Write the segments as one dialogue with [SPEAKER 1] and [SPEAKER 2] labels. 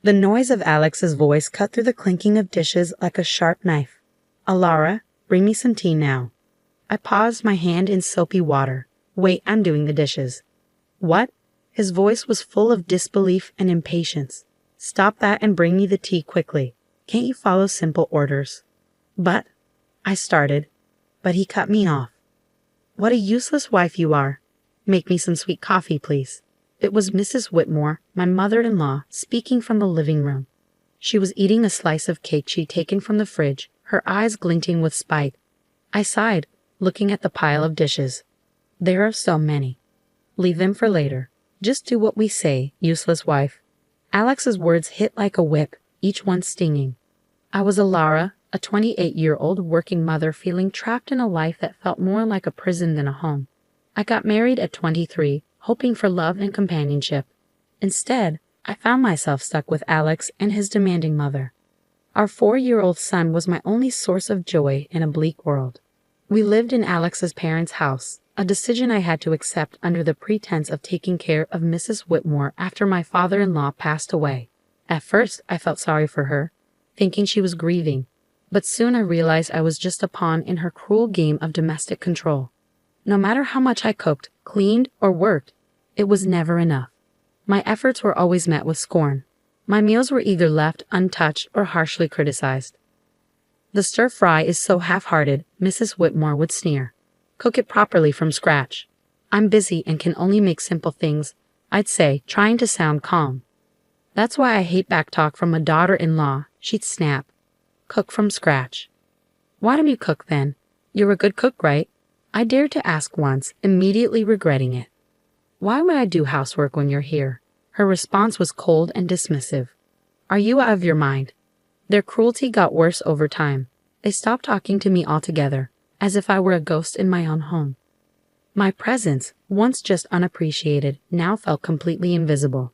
[SPEAKER 1] The noise of Alex's voice cut through the clinking of dishes like a sharp knife. "Alara, bring me some tea now." I paused, my hand in soapy water. "Wait, I'm doing the dishes." "What?" His voice was full of disbelief and impatience. "Stop that and bring me the tea quickly. Can't you follow simple orders?" "But," I started, but he cut me off. "What a useless wife you are. Make me some sweet coffee, please." It was Mrs. Whitmore, my mother-in-law, speaking from the living room. She was eating a slice of cake she'd taken from the fridge, her eyes glinting with spite. I sighed, looking at the pile of dishes. "There are so many. Leave them for later. Just do what we say, useless wife." Alex's words hit like a whip, each one stinging. I was Alara, a 28-year-old working mother feeling trapped in a life that felt more like a prison than a home. I got married at 23, hoping for love and companionship. Instead, I found myself stuck with Alex and his demanding mother. Our 4-year-old son was my only source of joy in a bleak world. We lived in Alex's parents' house, a decision I had to accept under the pretense of taking care of Mrs. Whitmore after my father-in-law passed away. At first, I felt sorry for her, thinking she was grieving, but soon I realized I was just a pawn in her cruel game of domestic control. No matter how much I cooked, cleaned, or worked, it was never enough. My efforts were always met with scorn. My meals were either left untouched or harshly criticized. "The stir-fry is so half-hearted," Mrs. Whitmore would sneer. "Cook it properly from scratch." "I'm busy and can only make simple things," I'd say, trying to sound calm. "That's why I hate backtalk from a daughter-in-law," she'd snap. "Cook from scratch." "Why don't you cook then? You're a good cook, right?" I dared to ask once, immediately regretting it. "Why would I do housework when you're here?" Her response was cold and dismissive. "Are you out of your mind?" Their cruelty got worse over time. They stopped talking to me altogether, as if I were a ghost in my own home. My presence, once just unappreciated, now felt completely invisible.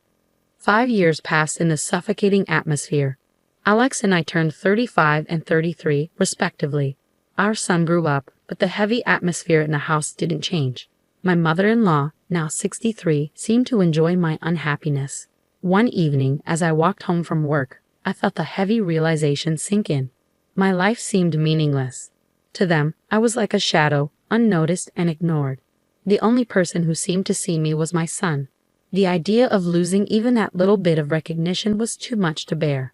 [SPEAKER 1] 5 years passed in this suffocating atmosphere. Alex and I turned 35 and 33, respectively. Our son grew up, but the heavy atmosphere in the house didn't change. My mother-in-law, now 63, seemed to enjoy my unhappiness. One evening, as I walked home from work, I felt a heavy realization sink in. My life seemed meaningless. To them, I was like a shadow, unnoticed and ignored. The only person who seemed to see me was my son. The idea of losing even that little bit of recognition was too much to bear.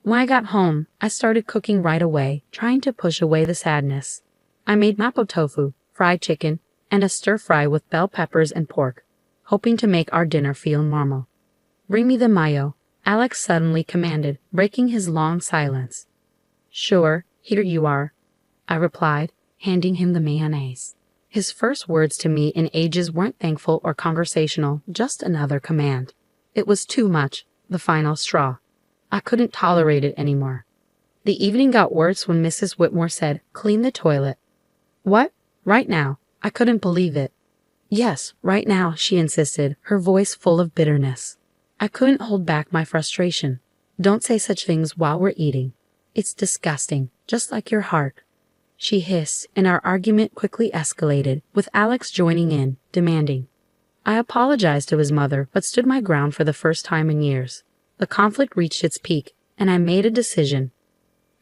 [SPEAKER 1] When I got home, I started cooking right away, trying to push away the sadness. I made mapo tofu, fried chicken, and a stir-fry with bell peppers and pork, hoping to make our dinner feel normal. "Bring me the mayo," Alex suddenly commanded, breaking his long silence. "Sure, here you are," I replied, handing him the mayonnaise. His first words to me in ages weren't thankful or conversational, just another command. It was too much, the final straw. I couldn't tolerate it anymore. The evening got worse when Mrs. Whitmore said, "Clean the toilet." "What? Right now?" I couldn't believe it. "Yes, right now," she insisted, her voice full of bitterness. I couldn't hold back my frustration. "Don't say such things while we're eating. It's disgusting, just like your heart," she hissed, and our argument quickly escalated, with Alex joining in, demanding. I apologized to his mother, but stood my ground for the first time in years. The conflict reached its peak, and I made a decision.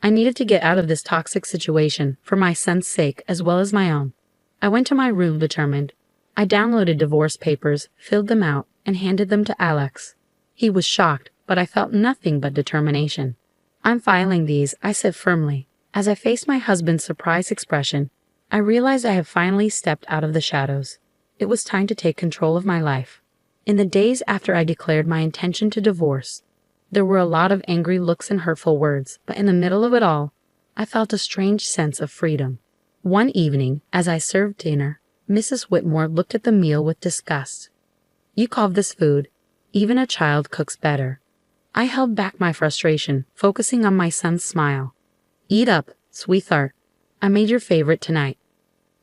[SPEAKER 1] I needed to get out of this toxic situation, for my son's sake as well as my own. I went to my room determined. I downloaded divorce papers, filled them out, and handed them to Alex. He was shocked, but I felt nothing but determination. "I'm filing these," I said firmly. As I faced my husband's surprised expression, I realized I had finally stepped out of the shadows. It was time to take control of my life. In the days after I declared my intention to divorce, there were a lot of angry looks and hurtful words, but in the middle of it all, I felt a strange sense of freedom. One evening, as I served dinner, Mrs. Whitmore looked at the meal with disgust. "You call this food? Even a child cooks better." I held back my frustration, focusing on my son's smile. "Eat up, sweetheart. I made your favorite tonight."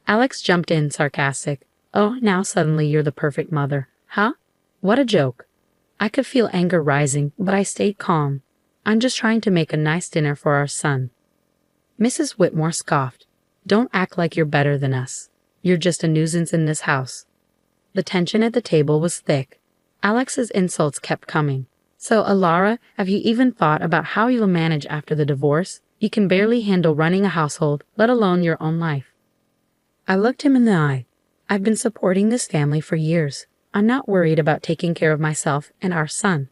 [SPEAKER 1] Alex jumped in, sarcastic. "Oh, now suddenly you're the perfect mother, huh? What a joke." I could feel anger rising, but I stayed calm. "I'm just trying to make a nice dinner for our son." Mrs. Whitmore scoffed. "Don't act like you're better than us. You're just a nuisance in this house." The tension at the table was thick. Alex's insults kept coming. So, Alara, have you even thought about how you'll manage after the divorce? You can barely handle running a household, let alone your own life. I looked him in the eye. I've been supporting this family for years. I'm not worried about taking care of myself and our son.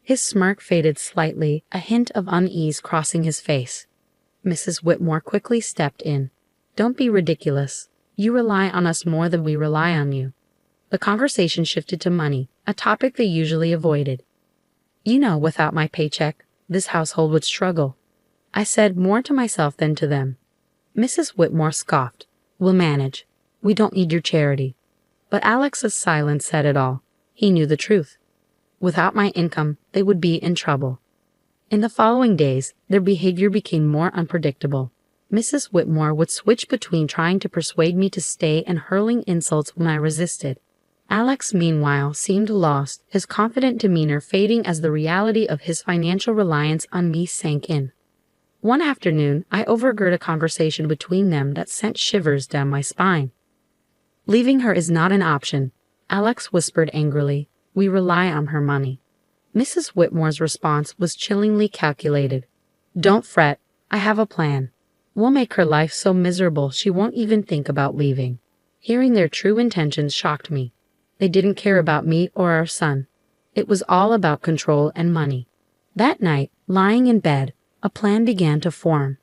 [SPEAKER 1] His smirk faded slightly, a hint of unease crossing his face. Mrs. Whitmore quickly stepped in. Don't be ridiculous. You rely on us more than we rely on you. The conversation shifted to money, a topic they usually avoided. You know, without my paycheck, this household would struggle. I said more to myself than to them. Mrs. Whitmore scoffed. We'll manage. We don't need your charity. But Alex's silence said it all. He knew the truth. Without my income, they would be in trouble. In the following days, their behavior became more unpredictable. Mrs. Whitmore would switch between trying to persuade me to stay and hurling insults when I resisted. Alex, meanwhile, seemed lost, his confident demeanor fading as the reality of his financial reliance on me sank in. One afternoon, I overheard a conversation between them that sent shivers down my spine. Leaving her is not an option, Alex whispered angrily. We rely on her money. Mrs. Whitmore's response was chillingly calculated. Don't fret, I have a plan. We'll make her life so miserable she won't even think about leaving. Hearing their true intentions shocked me. They didn't care about me or our son. It was all about control and money. That night, lying in bed, a plan began to form.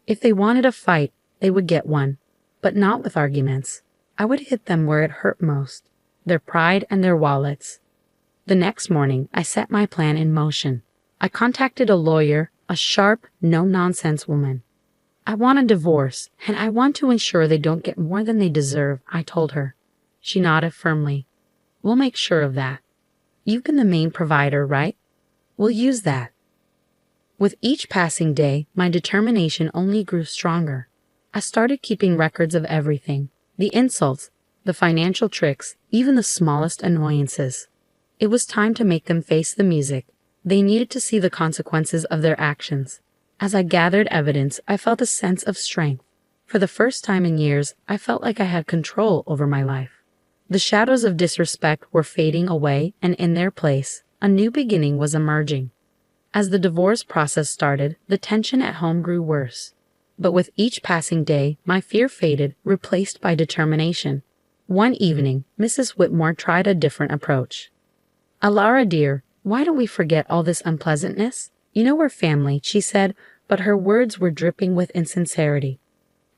[SPEAKER 1] If they wanted a fight, they would get one, but not with arguments. I would hit them where it hurt most, their pride and their wallets. The next morning, I set my plan in motion. I contacted a lawyer, a sharp, no-nonsense woman. I want a divorce, and I want to ensure they don't get more than they deserve, I told her. She nodded firmly. We'll make sure of that. You've been the main provider, right? We'll use that. With each passing day, my determination only grew stronger. I started keeping records of everything. The insults, the financial tricks, even the smallest annoyances. It was time to make them face the music. They needed to see the consequences of their actions. As I gathered evidence, I felt a sense of strength. For the first time in years, I felt like I had control over my life. The shadows of disrespect were fading away, and in their place, a new beginning was emerging. As the divorce process started, the tension at home grew worse. But with each passing day, my fear faded, replaced by determination. One evening, Mrs. Whitmore tried a different approach. Alara dear, why don't we forget all this unpleasantness? You know we're family, she said, but her words were dripping with insincerity.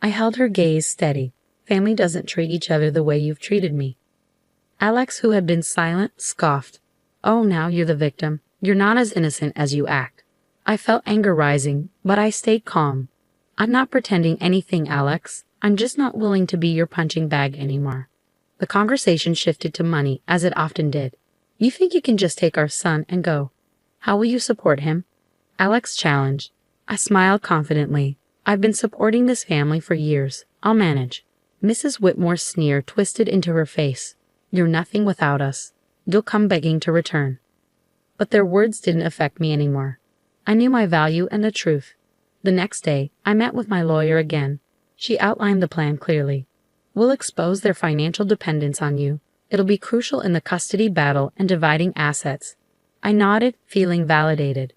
[SPEAKER 1] I held her gaze steady. Family doesn't treat each other the way you've treated me. Alex, who had been silent, scoffed. Oh, now you're the victim. You're not as innocent as you act. I felt anger rising, but I stayed calm. I'm not pretending anything, Alex. I'm just not willing to be your punching bag anymore. The conversation shifted to money, as it often did. You think you can just take our son and go? How will you support him? Alex challenged. I smiled confidently. I've been supporting this family for years. I'll manage. Mrs. Whitmore's sneer twisted into her face. You're nothing without us. You'll come begging to return. But their words didn't affect me anymore. I knew my value and the truth. The next day, I met with my lawyer again. She outlined the plan clearly. We'll expose their financial dependence on you. It'll be crucial in the custody battle and dividing assets. I nodded, feeling validated.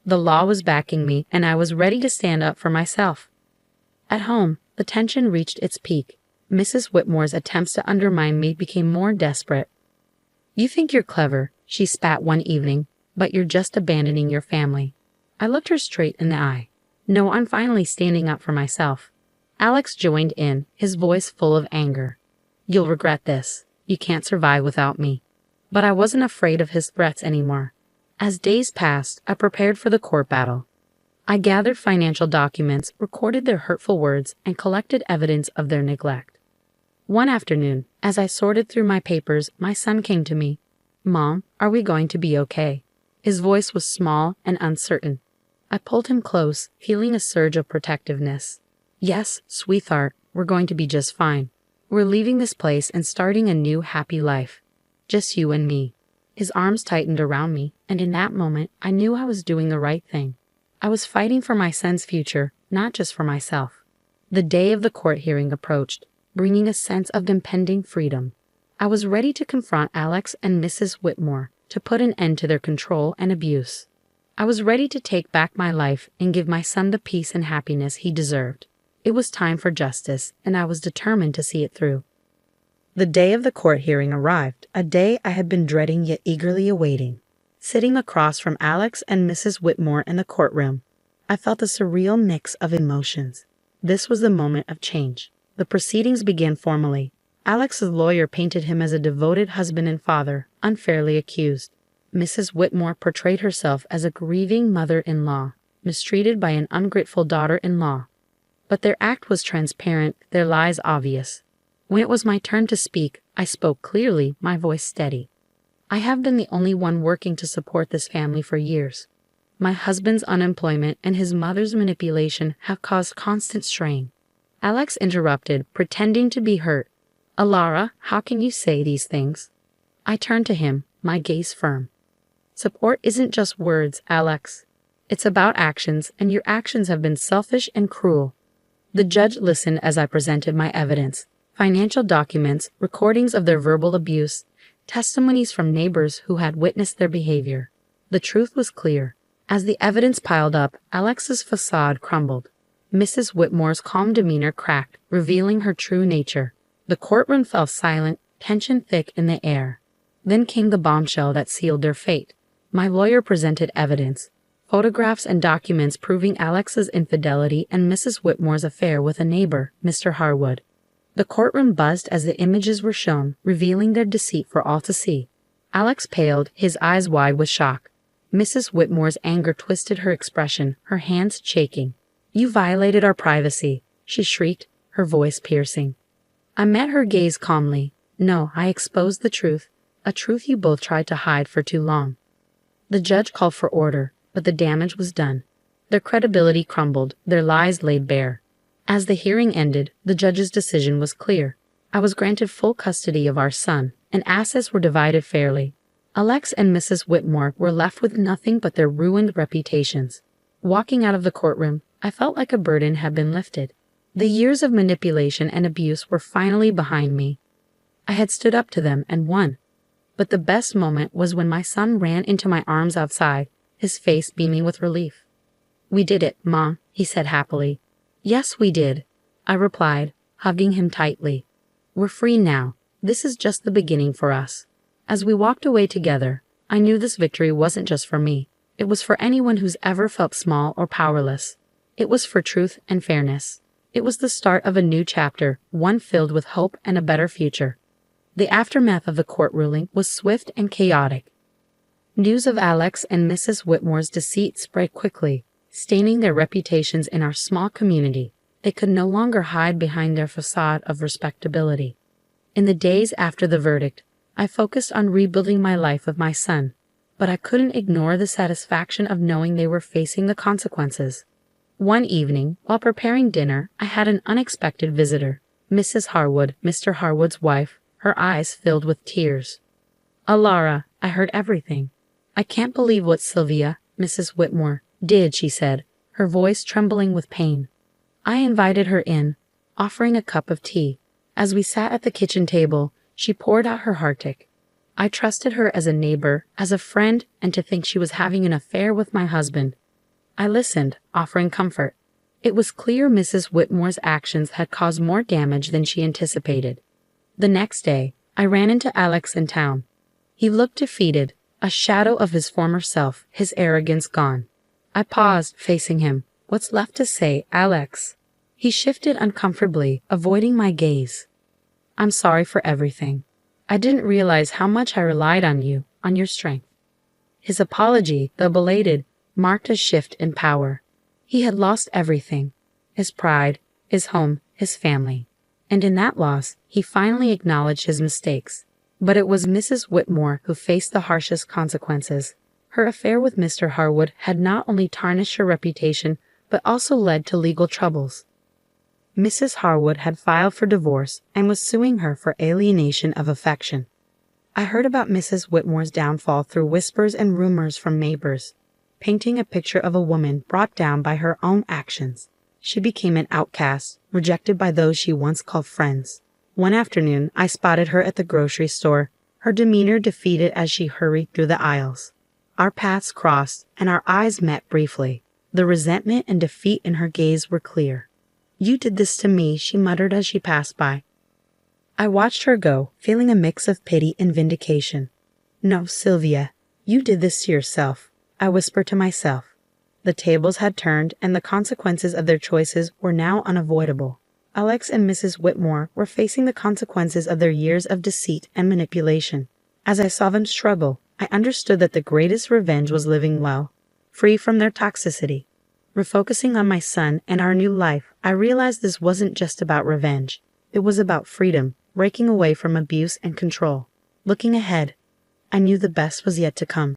[SPEAKER 1] The law was backing me, and I was ready to stand up for myself. At home, the tension reached its peak. Mrs. Whitmore's attempts to undermine me became more desperate. You think you're clever, she spat one evening, but you're just abandoning your family. I looked her straight in the eye. No, I'm finally standing up for myself. Alex joined in, his voice full of anger. You'll regret this. You can't survive without me. But I wasn't afraid of his threats anymore. As days passed, I prepared for the court battle. I gathered financial documents, recorded their hurtful words, and collected evidence of their neglect. One afternoon, as I sorted through my papers, my son came to me. Mom, are we going to be okay? His voice was small and uncertain. I pulled him close, feeling a surge of protectiveness. Yes, sweetheart, we're going to be just fine. We're leaving this place and starting a new happy life. Just you and me. His arms tightened around me, and in that moment, I knew I was doing the right thing. I was fighting for my son's future, not just for myself. The day of the court hearing approached, bringing a sense of impending freedom. I was ready to confront Alex and Mrs. Whitmore, to put an end to their control and abuse. I was ready to take back my life and give my son the peace and happiness he deserved. It was time for justice, and I was determined to see it through. The day of the court hearing arrived, a day I had been dreading yet eagerly awaiting. Sitting across from Alex and Mrs. Whitmore in the courtroom, I felt a surreal mix of emotions. This was the moment of change. The proceedings began formally. Alex's lawyer painted him as a devoted husband and father, unfairly accused. Mrs. Whitmore portrayed herself as a grieving mother-in-law, mistreated by an ungrateful daughter-in-law. But their act was transparent, their lies obvious. When it was my turn to speak, I spoke clearly, my voice steady. I have been the only one working to support this family for years. My husband's unemployment and his mother's manipulation have caused constant strain. Alex interrupted, pretending to be hurt. Alara, how can you say these things? I turned to him, my gaze firm. Support isn't just words, Alex. It's about actions, and your actions have been selfish and cruel. The judge listened as I presented my evidence. Financial documents, recordings of their verbal abuse, testimonies from neighbors who had witnessed their behavior. The truth was clear. As the evidence piled up, Alex's facade crumbled. Mrs. Whitmore's calm demeanor cracked, revealing her true nature. The courtroom fell silent, tension thick in the air. Then came the bombshell that sealed their fate. My lawyer presented evidence, photographs and documents proving Alex's infidelity and Mrs. Whitmore's affair with a neighbor, Mr. Harwood. The courtroom buzzed as the images were shown, revealing their deceit for all to see. Alex paled, his eyes wide with shock. Mrs. Whitmore's anger twisted her expression, her hands shaking. You violated our privacy, she shrieked, her voice piercing. I met her gaze calmly. No, I exposed the truth, a truth you both tried to hide for too long. The judge called for order, but the damage was done. Their credibility crumbled, their lies laid bare. As the hearing ended, the judge's decision was clear. I was granted full custody of our son, and assets were divided fairly. Alex and Mrs. Whitmore were left with nothing but their ruined reputations. Walking out of the courtroom, I felt like a burden had been lifted. The years of manipulation and abuse were finally behind me. I had stood up to them and won. But the best moment was when my son ran into my arms outside, his face beaming with relief. We did it, Mom, he said happily. Yes, we did, I replied, hugging him tightly. We're free now. This is just the beginning for us. As we walked away together, I knew this victory wasn't just for me. It was for anyone who's ever felt small or powerless. It was for truth and fairness. It was the start of a new chapter, one filled with hope and a better future. The aftermath of the court ruling was swift and chaotic. News of Alex and Mrs. Whitmore's deceit spread quickly, staining their reputations in our small community. They could no longer hide behind their facade of respectability. In the days after the verdict, I focused on rebuilding my life with my son, but I couldn't ignore the satisfaction of knowing they were facing the consequences. One evening, while preparing dinner, I had an unexpected visitor, Mrs. Harwood, Mr. Harwood's wife, her eyes filled with tears. Alara, I heard everything. I can't believe what Sylvia, Mrs. Whitmore, did, she said, her voice trembling with pain. I invited her in, offering a cup of tea. As we sat at the kitchen table, she poured out her heartache. I trusted her as a neighbor, as a friend, and to think she was having an affair with my husband. I listened, offering comfort. It was clear Mrs. Whitmore's actions had caused more damage than she anticipated. The next day, I ran into Alex in town. He looked defeated, a shadow of his former self, his arrogance gone. I paused, facing him. What's left to say, Alex? He shifted uncomfortably, avoiding my gaze. I'm sorry for everything. I didn't realize how much I relied on you, on your strength. His apology, though belated, marked a shift in power. He had lost everything, his pride, his home, his family. And in that loss, he finally acknowledged his mistakes. But it was Mrs. Whitmore who faced the harshest consequences. Her affair with Mr. Harwood had not only tarnished her reputation, but also led to legal troubles. Mrs. Harwood had filed for divorce and was suing her for alienation of affection. I heard about Mrs. Whitmore's downfall through whispers and rumors from neighbors, painting a picture of a woman brought down by her own actions. She became an outcast, rejected by those she once called friends. One afternoon, I spotted her at the grocery store, her demeanor defeated as she hurried through the aisles. Our paths crossed, and our eyes met briefly. The resentment and defeat in her gaze were clear. "You did this to me," she muttered as she passed by. I watched her go, feeling a mix of pity and vindication. "No, Sylvia, you did this to yourself," I whispered to myself. The tables had turned, and the consequences of their choices were now unavoidable. Alex and Mrs. Whitmore were facing the consequences of their years of deceit and manipulation. As I saw them struggle, I understood that the greatest revenge was living well, free from their toxicity. Refocusing on my son and our new life, I realized this wasn't just about revenge. It was about freedom, breaking away from abuse and control. Looking ahead, I knew the best was yet to come.